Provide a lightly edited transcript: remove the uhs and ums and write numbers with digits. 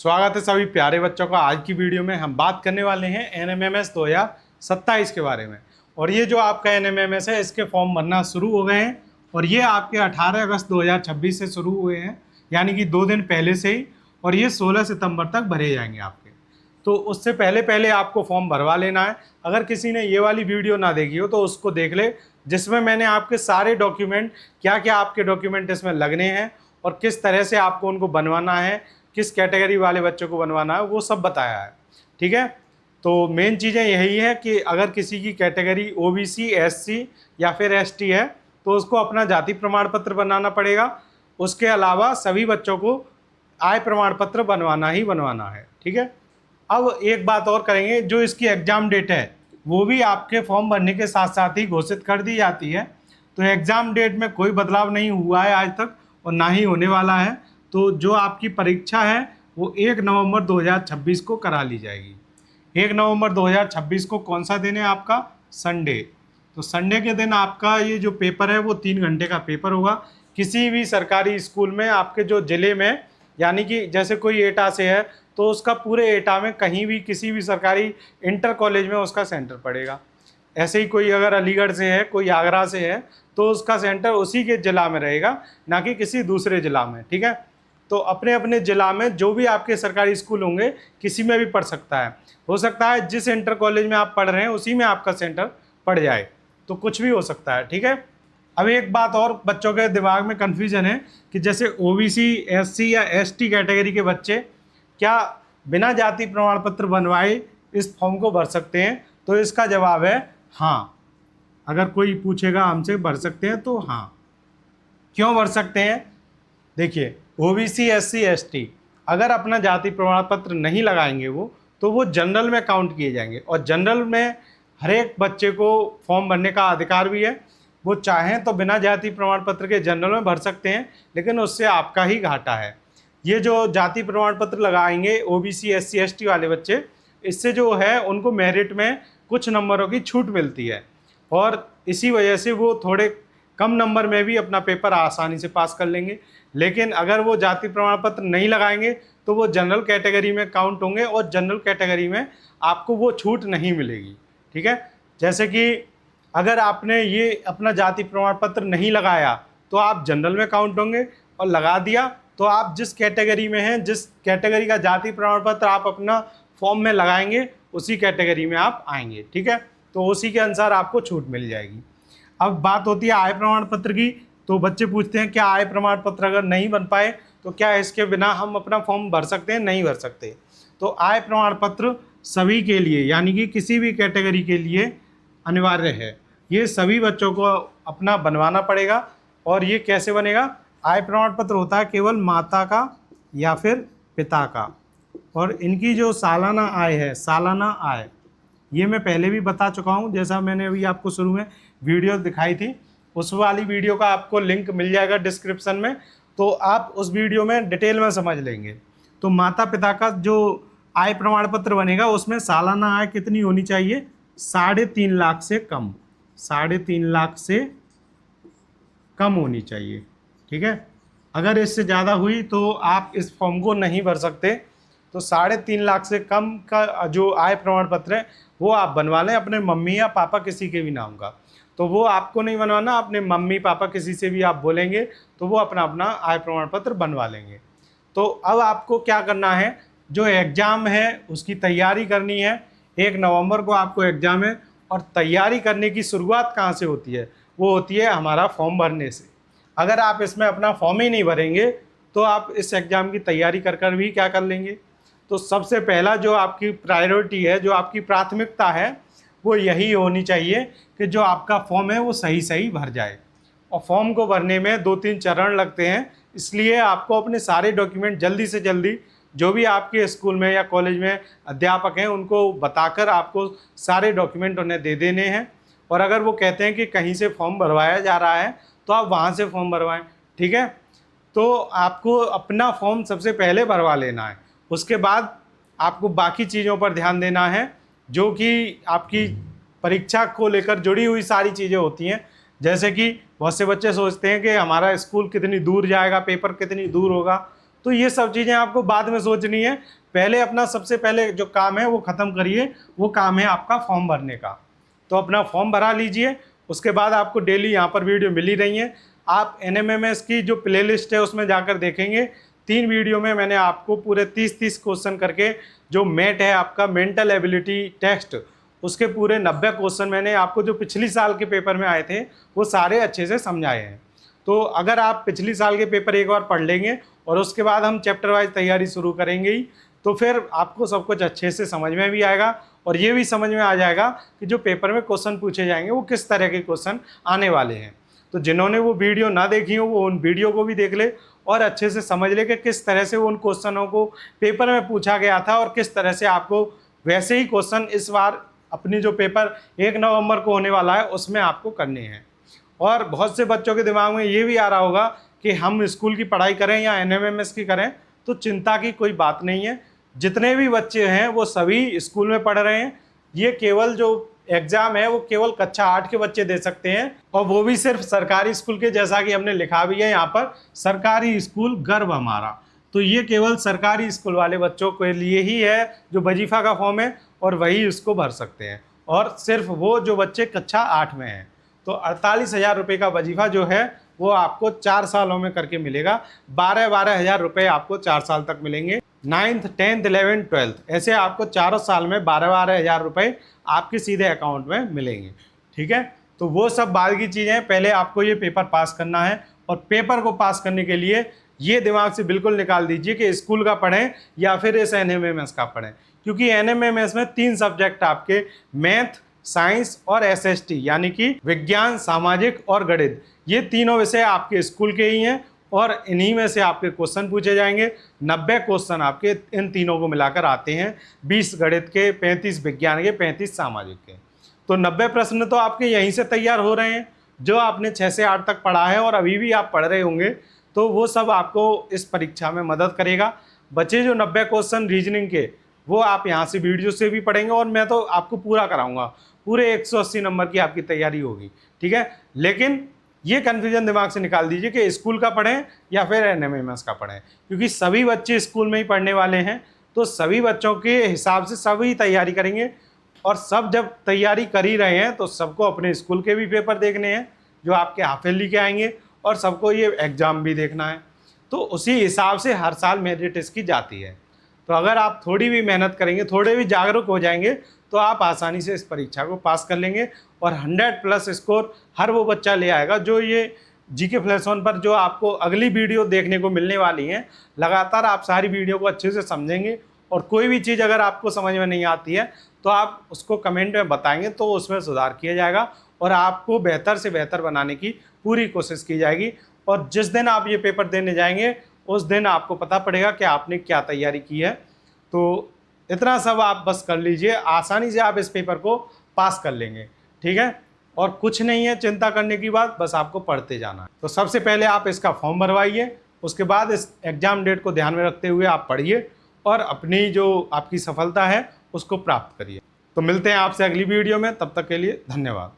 स्वागत है सभी प्यारे बच्चों का। आज की वीडियो में हम बात करने वाले हैं NMMS 2027 के बारे में। और ये जो आपका NMMS है, इसके फॉर्म भरना शुरू हो गए हैं और ये आपके 18 अगस्त 2026 से शुरू हुए हैं, यानी कि 2 दिन पहले से ही। और ये 16 सितंबर तक भरे जाएंगे आपके। तो उससे पहले पहले आपको फॉर्म भरवा लेना है। अगर किसी ने ये वाली वीडियो ना देखी हो तो उसको देख ले, जिसमें मैंने आपके सारे डॉक्यूमेंट, क्या क्या आपके डॉक्यूमेंट इसमें लगने हैं और किस तरह से आपको उनको बनवाना है, किस कैटेगरी वाले बच्चों को बनवाना है, वो सब बताया है। ठीक है, तो मेन चीज़ें यही है कि अगर किसी की कैटेगरी OBC, SC या फिर ST है तो उसको अपना जाति प्रमाण पत्र बनाना पड़ेगा। उसके अलावा सभी बच्चों को आय प्रमाण पत्र बनवाना ही बनवाना है। ठीक है, अब एक बात और करेंगे, जो इसकी एग्ज़ाम डेट है वो भी आपके फॉर्म भरने के साथ साथ ही घोषित कर दी जाती है। तो एग्ज़ाम डेट में कोई बदलाव नहीं हुआ है आज तक और ना ही होने वाला है। तो जो आपकी परीक्षा है वो 1 नवंबर 2026 को करा ली जाएगी। 1 नवंबर 2026 को कौन सा दिन है आपका? संडे। तो संडे के दिन आपका ये जो पेपर है वो 3 घंटे का पेपर होगा। किसी भी सरकारी स्कूल में आपके जो ज़िले में, यानी कि जैसे कोई एटा से है तो उसका पूरे एटा में कहीं भी किसी भी सरकारी इंटर कॉलेज में उसका सेंटर पड़ेगा। ऐसे ही कोई अगर अलीगढ़ से है, कोई आगरा से है तो उसका सेंटर उसी के ज़िला में रहेगा, ना कि किसी दूसरे ज़िला में। ठीक है, तो अपने अपने ज़िला में जो भी आपके सरकारी स्कूल होंगे किसी में भी पढ़ सकता है। हो सकता है जिस इंटर कॉलेज में आप पढ़ रहे हैं उसी में आपका सेंटर पड़ जाए, तो कुछ भी हो सकता है। ठीक है, अब एक बात और बच्चों के दिमाग में कन्फ्यूजन है कि जैसे OBC, SC या ST कैटेगरी के बच्चे क्या बिना जाति प्रमाण पत्र बनवाए इस फॉर्म को भर सकते हैं? तो इसका जवाब है हाँ। अगर कोई पूछेगा हमसे भर सकते हैं तो हाँ। क्यों भर सकते हैं? देखिए, OBC, SC, ST अगर अपना जाति प्रमाण पत्र नहीं लगाएंगे तो वो जनरल में काउंट किए जाएंगे। और जनरल में हर एक बच्चे को फॉर्म भरने का अधिकार भी है। वो चाहें तो बिना जाति प्रमाण पत्र के जनरल में भर सकते हैं, लेकिन उससे आपका ही घाटा है। ये जो जाति प्रमाण पत्र लगाएंगे OBC, SC, ST वाले बच्चे, इससे जो है उनको मेरिट में कुछ नंबरों की छूट मिलती है और इसी वजह से वो थोड़े कम नंबर में भी अपना पेपर आसानी से पास कर लेंगे। लेकिन अगर वो जाति प्रमाण पत्र नहीं लगाएंगे तो वो जनरल कैटेगरी में काउंट होंगे और जनरल कैटेगरी में आपको वो छूट नहीं मिलेगी। ठीक है, जैसे कि अगर आपने ये अपना जाति प्रमाण पत्र नहीं लगाया तो आप जनरल में काउंट होंगे, और लगा दिया तो आप जिस कैटेगरी में हैं, जिस कैटेगरी का जाति प्रमाण पत्र आप अपना फॉर्म में लगाएंगे उसी कैटेगरी में आप आएंगे। ठीक है, तो उसी के अनुसार आपको छूट मिल जाएगी। अब बात होती है आय प्रमाण पत्र की। तो बच्चे पूछते हैं क्या आय प्रमाण पत्र अगर नहीं बन पाए तो क्या इसके बिना हम अपना फॉर्म भर सकते हैं? नहीं भर सकते। तो आय प्रमाण पत्र सभी के लिए, यानी कि किसी भी कैटेगरी के लिए अनिवार्य है। ये सभी बच्चों को अपना बनवाना पड़ेगा। और ये कैसे बनेगा? आय प्रमाण पत्र होता है केवल माता का या फिर पिता का, और इनकी जो सालाना आय है, सालाना आय, ये मैं पहले भी बता चुका हूँ। जैसा मैंने अभी आपको शुरू में वीडियो दिखाई थी, उस वाली वीडियो का आपको लिंक मिल जाएगा डिस्क्रिप्शन में, तो आप उस वीडियो में डिटेल में समझ लेंगे। तो माता पिता का जो आय प्रमाण पत्र बनेगा उसमें सालाना आय कितनी होनी चाहिए? 3.5 लाख से कम, 3.5 लाख से कम होनी चाहिए। ठीक है, अगर इससे ज़्यादा हुई तो आप इस फॉर्म को नहीं भर सकते। तो 3.5 लाख से कम का जो आय प्रमाण पत्र है वो आप बनवा लें अपने मम्मी या पापा किसी के भी नाम का। तो वो आपको नहीं बनवाना, अपने मम्मी पापा किसी से भी आप बोलेंगे तो वो अपना अपना आय प्रमाण पत्र बनवा लेंगे। तो अब आपको क्या करना है, जो एग्ज़ाम है उसकी तैयारी करनी है। 1 नवंबर को आपको एग्ज़ाम है और तैयारी करने की शुरुआत कहाँ से होती है? वो होती है हमारा फॉर्म भरने से। अगर आप इसमें अपना फॉर्म ही नहीं भरेंगे तो आप इस एग्ज़ाम की तैयारी कर भी क्या कर लेंगे? तो सबसे पहला जो आपकी प्रायोरिटी है, जो आपकी प्राथमिकता है, वो यही होनी चाहिए कि जो आपका फॉर्म है वो सही भर जाए। और फॉर्म को भरने में 2-3 चरण लगते हैं, इसलिए आपको अपने सारे डॉक्यूमेंट जल्दी से जल्दी जो भी आपके स्कूल में या कॉलेज में अध्यापक हैं उनको बताकर आपको सारे डॉक्यूमेंट उन्हें दे देने हैं। और अगर वो कहते हैं कि कहीं से फॉर्म भरवाया जा रहा है तो आप वहाँ से फॉर्म भरवाएं। ठीक है, तो आपको अपना फॉर्म सबसे पहले भरवा लेना है। उसके बाद आपको बाकी चीज़ों पर ध्यान देना है, जो कि आपकी परीक्षा को लेकर जुड़ी हुई सारी चीज़ें होती हैं। जैसे कि बहुत से बच्चे सोचते हैं कि हमारा स्कूल कितनी दूर जाएगा, पेपर कितनी दूर होगा, तो ये सब चीज़ें आपको बाद में सोचनी है। पहले अपना सबसे पहले जो काम है वो ख़त्म करिए, वो काम है आपका फॉर्म भरने का। तो अपना फॉर्म भरा लीजिए। उसके बाद आपको डेली यहाँ पर वीडियो मिल ही रही हैं। आप NMMS की जो प्लेलिस्ट है उसमें जाकर देखेंगे, 3 वीडियो में मैंने आपको पूरे 30-30 क्वेश्चन करके, जो मेट है आपका मेंटल एबिलिटी टेस्ट, उसके पूरे 90 क्वेश्चन मैंने आपको जो पिछली साल के पेपर में आए थे वो सारे अच्छे से समझाए हैं। तो अगर आप पिछली साल के पेपर एक बार पढ़ लेंगे और उसके बाद हम चैप्टर वाइज तैयारी शुरू करेंगे ही, तो फिर आपको सब कुछ अच्छे से समझ में भी आएगा और ये भी समझ में आ जाएगा कि जो पेपर में क्वेश्चन पूछे जाएंगे वो किस तरह के क्वेश्चन आने वाले हैं। तो जिन्होंने वो वीडियो ना देखी हो वो उन वीडियो को भी देख ले और अच्छे से समझ ले कि किस तरह से उन क्वेश्चनों को पेपर में पूछा गया था और किस तरह से आपको वैसे ही क्वेश्चन इस बार अपनी जो पेपर 1 नवंबर को होने वाला है उसमें आपको करने हैं। और बहुत से बच्चों के दिमाग में ये भी आ रहा होगा कि हम स्कूल की पढ़ाई करें या NMMS की करें तो चिंता की कोई बात नहीं है। जितने भी बच्चे हैं वो सभी स्कूल में पढ़ रहे हैं। ये केवल जो एग्ज़ाम है वो केवल कक्षा 8 के बच्चे दे सकते हैं, और वो भी सिर्फ सरकारी स्कूल के, जैसा कि हमने लिखा भी है यहाँ पर, सरकारी स्कूल गर्व हमारा। तो ये केवल सरकारी स्कूल वाले बच्चों के लिए ही है जो वजीफ़ा का फॉर्म है, और वही उसको भर सकते हैं, और सिर्फ वो जो बच्चे कक्षा 8 में हैं। तो 48,000 रुपये का वजीफ़ा जो है वो आपको 4 सालों में करके मिलेगा। 12-12 हज़ार रुपये आपको 4 साल तक मिलेंगे। 9th 10th 11th 12th ऐसे आपको चारों साल में 12-12 हज़ार रुपये आपके सीधे अकाउंट में मिलेंगे। ठीक है, तो वो सब बाद की चीज़ें हैं। पहले आपको ये पेपर पास करना है, और पेपर को पास करने के लिए ये दिमाग से बिल्कुल निकाल दीजिए कि स्कूल का पढ़ें या फिर इस NMMS का पढ़ें, क्योंकि NMMS में 3 सब्जेक्ट आपके मैथ, साइंस और SST यानी कि विज्ञान, सामाजिक और गणित, ये तीनों विषय आपके स्कूल के ही हैं, और इन्हीं में से आपके क्वेश्चन पूछे जाएंगे। 90 क्वेश्चन आपके इन तीनों को मिलाकर आते हैं, 20 गणित के, 35 विज्ञान के, 35 सामाजिक के। तो 90 प्रश्न तो आपके यहीं से तैयार हो रहे हैं, जो आपने 6 से 8 तक पढ़ा है और अभी भी आप पढ़ रहे होंगे, तो वो सब आपको इस परीक्षा में मदद करेगा। बचे जो 90 क्वेश्चन रीजनिंग के, वो आप यहाँ से वीडियो से भी पढ़ेंगे, और मैं तो आपको पूरा कराऊंगा, पूरे 180 नंबर की आपकी तैयारी होगी। ठीक है, लेकिन ये कन्फ्यूजन दिमाग से निकाल दीजिए कि स्कूल का पढ़ें या फिर NMMS का पढ़ें, क्योंकि सभी बच्चे स्कूल में ही पढ़ने वाले हैं। तो सभी बच्चों के हिसाब से सभी तैयारी करेंगे, और सब जब तैयारी कर ही रहे हैं तो सबको अपने स्कूल के भी पेपर देखने हैं जो आपके हाफ ईयरली के आएंगे, और सबको ये एग्ज़ाम भी देखना है। तो उसी हिसाब से हर साल मेरिट इसकी जाती है। तो अगर आप थोड़ी भी मेहनत करेंगे, थोड़े भी जागरूक हो जाएंगे, तो आप आसानी से इस परीक्षा को पास कर लेंगे, और 100+ स्कोर हर वो बच्चा ले आएगा जो ये GK फ्लैश ऑन पर जो आपको अगली वीडियो देखने को मिलने वाली हैं। लगातार आप सारी वीडियो को अच्छे से समझेंगे, और कोई भी चीज़ अगर आपको समझ में नहीं आती है तो आप उसको कमेंट में बताएंगे, तो उसमें सुधार किया जाएगा और आपको बेहतर से बेहतर बनाने की पूरी कोशिश की जाएगी। और जिस दिन आप ये पेपर देने जाएंगे उस दिन आपको पता पड़ेगा कि आपने क्या तैयारी की है। तो इतना सब आप बस कर लीजिए, आसानी से आप इस पेपर को पास कर लेंगे। ठीक है, और कुछ नहीं है चिंता करने की बात, बस आपको पढ़ते जाना है। तो सबसे पहले आप इसका फॉर्म भरवाइए, उसके बाद इस एग्ज़ाम डेट को ध्यान में रखते हुए आप पढ़िए और अपनी जो आपकी सफलता है उसको प्राप्त करिए। तो मिलते हैं आपसे अगली वीडियो में, तब तक के लिए धन्यवाद।